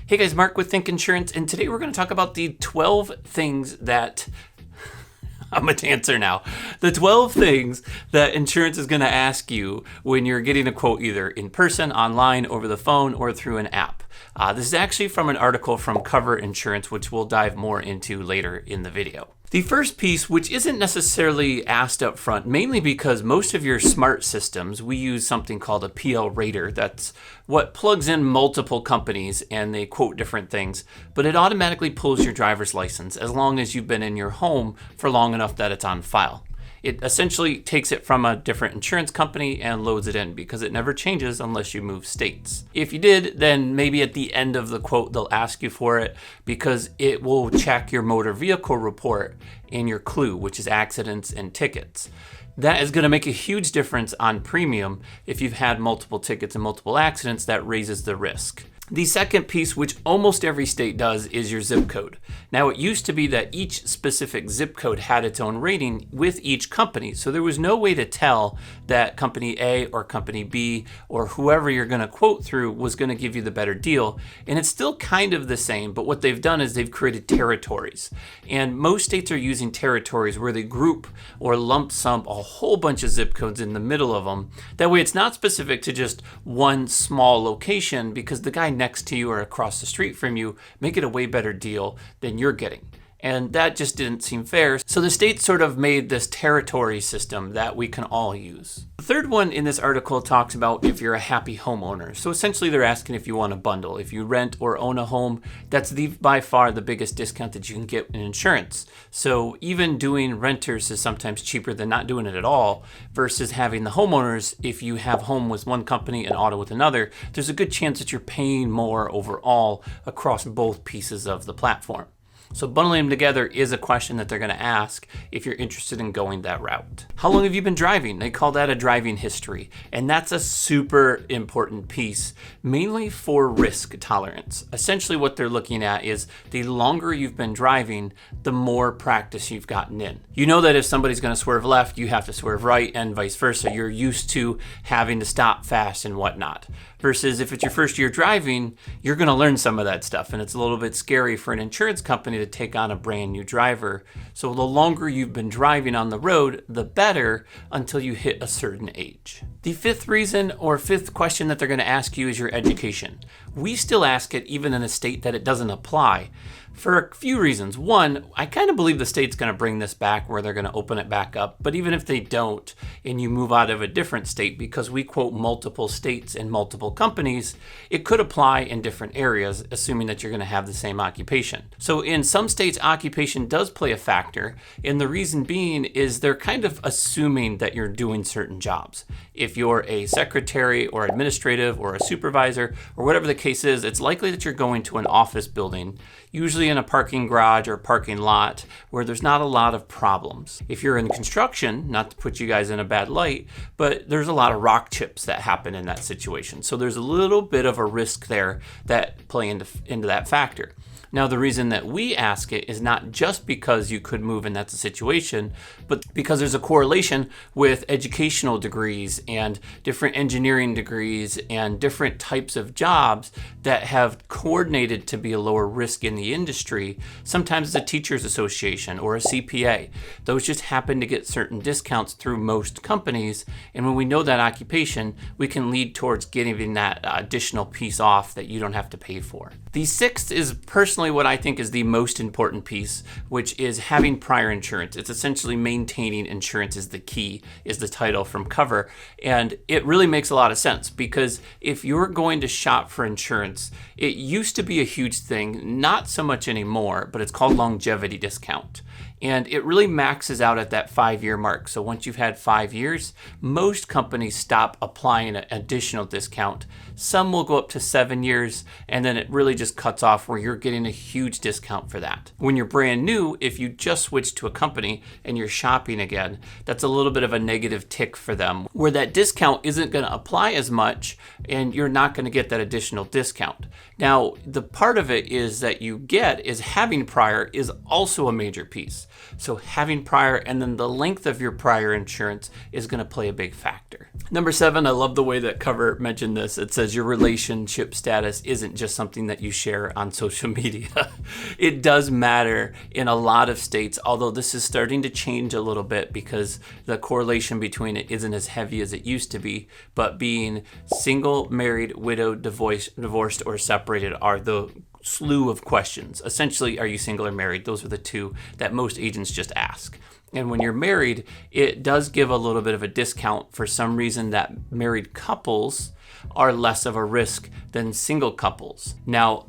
Hey guys, Mark with Think Insurance, and today we're going to talk about the 12 things that I'm a dancer now. The 12 things that insurance is going to ask you when you're getting a quote either in person, online, over the phone, or through an app. This is actually from an article from Cover Insurance, which we'll dive more into later in the video. The first piece, which isn't necessarily asked up front, mainly because most of your smart systems, we use something called a PL rater. That's what plugs in multiple companies and they quote different things, but it automatically pulls your driver's license as long as you've been in your home for long enough that it's on file. It essentially takes it from a different insurance company and loads it in because it never changes unless you move states. If you did, then maybe at the end of the quote, they'll ask you for it because it will check your motor vehicle report and your clue, which is accidents and tickets. That is going to make a huge difference on premium. If you've had multiple tickets and multiple accidents, that raises the risk. The second piece, which almost every state does, is your zip code. Now, it used to be that each specific zip code had its own rating with each company, so there was no way to tell that company A or company B or whoever you're going to quote through was going to give you the better deal. And it's still kind of the same, but what they've done is they've created territories. And most states are using territories where they group or lump sum a whole bunch of zip codes in the middle of them. That way it's not specific to just one small location because the guy next to you or across the street from you may get a way better deal than you're getting. And that just didn't seem fair. So the state sort of made this territory system that we can all use. The third one in this article talks about if you're a happy homeowner. So essentially they're asking if you want a bundle. If you rent or own a home, that's by far the biggest discount that you can get in insurance. So even doing renters is sometimes cheaper than not doing it at all versus having the homeowners. If you have home with one company and auto with another, there's a good chance that you're paying more overall across both pieces of the platform. So bundling them together is a question that they're going to ask if you're interested in going that route. How long have you been driving? They call that a driving history. And that's a super important piece, mainly for risk tolerance. Essentially what they're looking at is the longer you've been driving, the more practice you've gotten in. You know that if somebody's going to swerve left, you have to swerve right and vice versa. You're used to having to stop fast and whatnot. Versus if it's your first year driving, you're going to learn some of that stuff. And it's a little bit scary for an insurance company to take on a brand new driver. So the longer you've been driving on the road, the better until you hit a certain age. The fifth reason or fifth question that they're going to ask you is your education. We still ask it even in a state that it doesn't apply. For a few reasons. One, I kind of believe the state's going to bring this back where they're going to open it back up. But even if they don't, and you move out of a different state, because we quote multiple states and multiple companies, it could apply in different areas, assuming that you're going to have the same occupation. So in some states, occupation does play a factor. And the reason being is they're kind of assuming that you're doing certain jobs. If you're a secretary or administrative or a supervisor or whatever the case is, it's likely that you're going to an office building, usually in a parking garage or parking lot where there's not a lot of problems. If you're in construction, not to put you guys in a bad light, but there's a lot of rock chips that happen in that situation. So there's a little bit of a risk there that play into that factor. Now, the reason that we ask it is not just because you could move and that's a situation, but because there's a correlation with educational degrees and different engineering degrees and different types of jobs that have coordinated to be a lower risk in the industry. Sometimes it's a teachers association or a CPA. Those just happen to get certain discounts through most companies. And when we know that occupation, we can lead towards getting that additional piece off that you don't have to pay for. The sixth is personally what I think is the most important piece, which is having prior insurance. It's essentially maintaining insurance is the key, is the title from Cover. And it really makes a lot of sense because if you're going to shop for insurance, it used to be a huge thing, not so much anymore, but it's called longevity discount. And it really maxes out at that 5-year mark. So once you've had 5 years, most companies stop applying an additional discount. Some will go up to 7 years, and then it really just cuts off where you're getting a huge discount for that. When you're brand new, if you just switch to a company and you're shopping again, that's a little bit of a negative tick for them, where that discount isn't going to apply as much, and you're not going to get that additional discount. Now, the part of it is that you get is having prior is also a major piece. So having prior and then the length of your prior insurance is going to play a big factor. Number 7, I love the way that cover mentioned this. It says your relationship status isn't just something that you share on social media. It does matter in a lot of states, although this is starting to change a little bit because the correlation between it isn't as heavy as it used to be. But being single, married, widowed, divorced, or separated are the slew of questions. Essentially, are you single or married? Those are the two that most agents just ask. And when you're married, it does give a little bit of a discount for some reason that married couples are less of a risk than single couples. Now,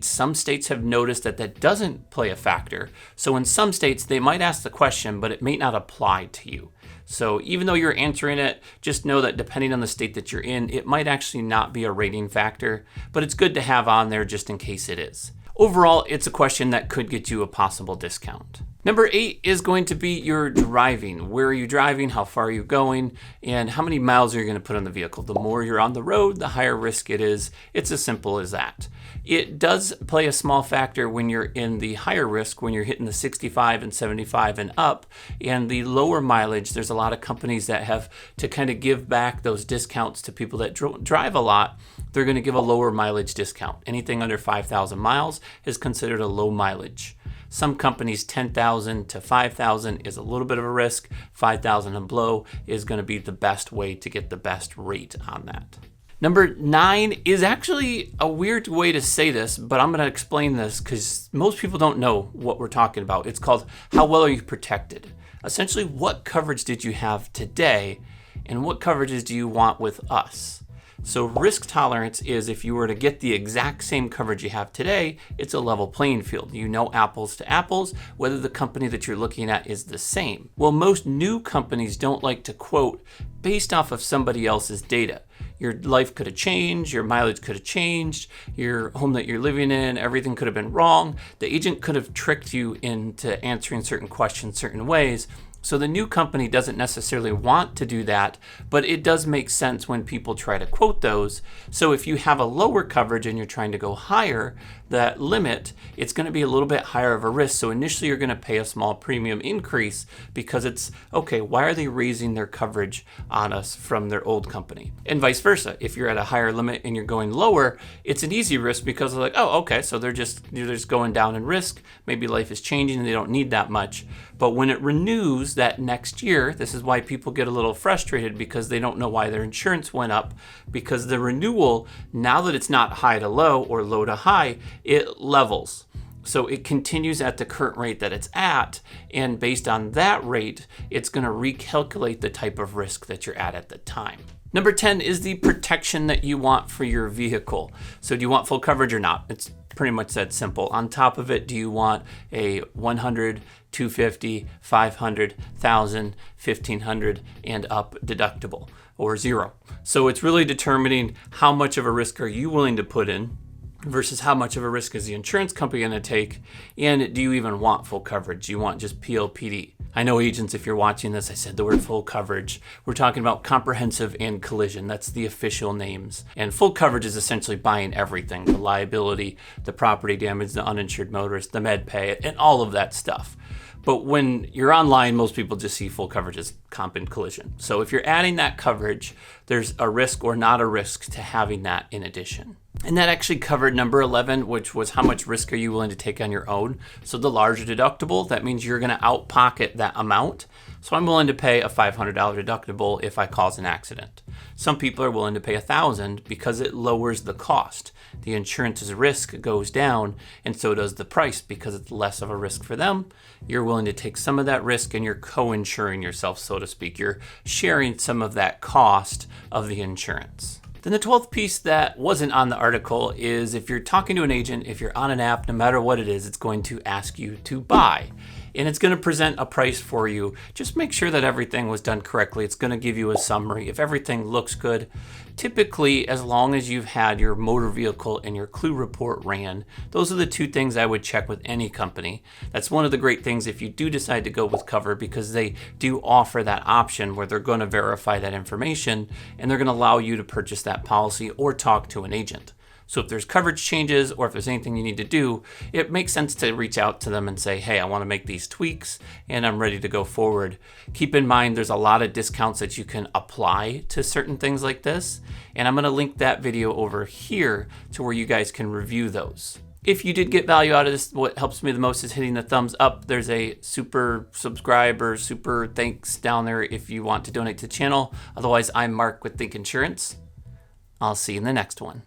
some states have noticed that that doesn't play a factor. So in some states, they might ask the question, but it may not apply to you. So even though you're answering it, just know that depending on the state that you're in, it might actually not be a rating factor, but it's good to have on there just in case it is. Overall, it's a question that could get you a possible discount. Number 8 is going to be your driving. Where are you driving? How far are you going? And how many miles are you going to put on the vehicle? The more you're on the road, the higher risk it is. It's as simple as that. It does play a small factor when you're in the higher risk, when you're hitting the 65 and 75 and up. And the lower mileage, there's a lot of companies that have to kind of give back those discounts to people that drive a lot. They're going to give a lower mileage discount. Anything under 5,000 miles is considered a low mileage. Some companies, 10,000 to 5,000 is a little bit of a risk. 5,000 and below is going to be the best way to get the best rate on that. Number 9 is actually a weird way to say this, but I'm going to explain this because most people don't know what we're talking about. It's called how well are you protected? Essentially, what coverage did you have today and what coverages do you want with us? So risk tolerance is if you were to get the exact same coverage you have today, it's a level playing field. You know apples to apples, whether the company that you're looking at is the same. Well, most new companies don't like to quote based off of somebody else's data. Your life could have changed, your mileage could have changed, your home that you're living in, everything could have been wrong. The agent could have tricked you into answering certain questions certain ways. So the new company doesn't necessarily want to do that, but it does make sense when people try to quote those. So if you have a lower coverage and you're trying to go higher, that limit, it's going to be a little bit higher of a risk. So initially you're going to pay a small premium increase because it's, okay, why are they raising their coverage on us from their old company? And vice versa. If you're at a higher limit and you're going lower, it's an easy risk because they're like, oh, okay, so they're just going down in risk. Maybe life is changing and they don't need that much. But when it renews that next year, this is why people get a little frustrated because they don't know why their insurance went up, because the renewal, now that it's not high to low or low to high, it levels. So it continues at the current rate that it's at, and based on that rate, it's going to recalculate the type of risk that you're at the time. Number 10 is the protection that you want for your vehicle. So do you want full coverage or not? It's pretty much that simple. On top of it, do you want a 100, 250, 500, 1,000, 1,500 and up deductible or zero? So it's really determining how much of a risk are you willing to put in versus how much of a risk is the insurance company going to take, and do you even want full coverage? Do you want just PLPD? I know agents, if you're watching this, I said the word full coverage. We're talking about comprehensive and collision. That's the official names. And full coverage is essentially buying everything, the liability, the property damage, the uninsured motorist, the med pay, and all of that stuff. But when you're online, most people just see full coverage as comp and collision. So if you're adding that coverage, there's a risk or not a risk to having that in addition. And that actually covered number 11, which was how much risk are you willing to take on your own? So the larger deductible, that means you're going to out-pocket that amount. So I'm willing to pay a $500 deductible if I cause an accident. Some people are willing to pay $1,000 because it lowers the cost. The insurance's risk goes down, and so does the price because it's less of a risk for them. You're willing to take some of that risk and you're co-insuring yourself, so to speak. You're sharing some of that cost of the insurance. Then the 12th piece that wasn't on the article is if you're talking to an agent, if you're on an app, no matter what it is, it's going to ask you to buy. And it's going to present a price for you. Just make sure that everything was done correctly. It's going to give you a summary. If everything looks good, typically, as long as you've had your motor vehicle and your clue report ran, those are the two things I would check with any company. That's one of the great things if you do decide to go with cover, because they do offer that option where they're going to verify that information and they're going to allow you to purchase that policy or talk to an agent. So if there's coverage changes or if there's anything you need to do, it makes sense to reach out to them and say, hey, I want to make these tweaks and I'm ready to go forward. Keep in mind, there's a lot of discounts that you can apply to certain things like this. And I'm going to link that video over here to where you guys can review those. If you did get value out of this, what helps me the most is hitting the thumbs up. There's a super subscribe or super thanks down there if you want to donate to the channel. Otherwise, I'm Mark with Think Insurance. I'll see you in the next one.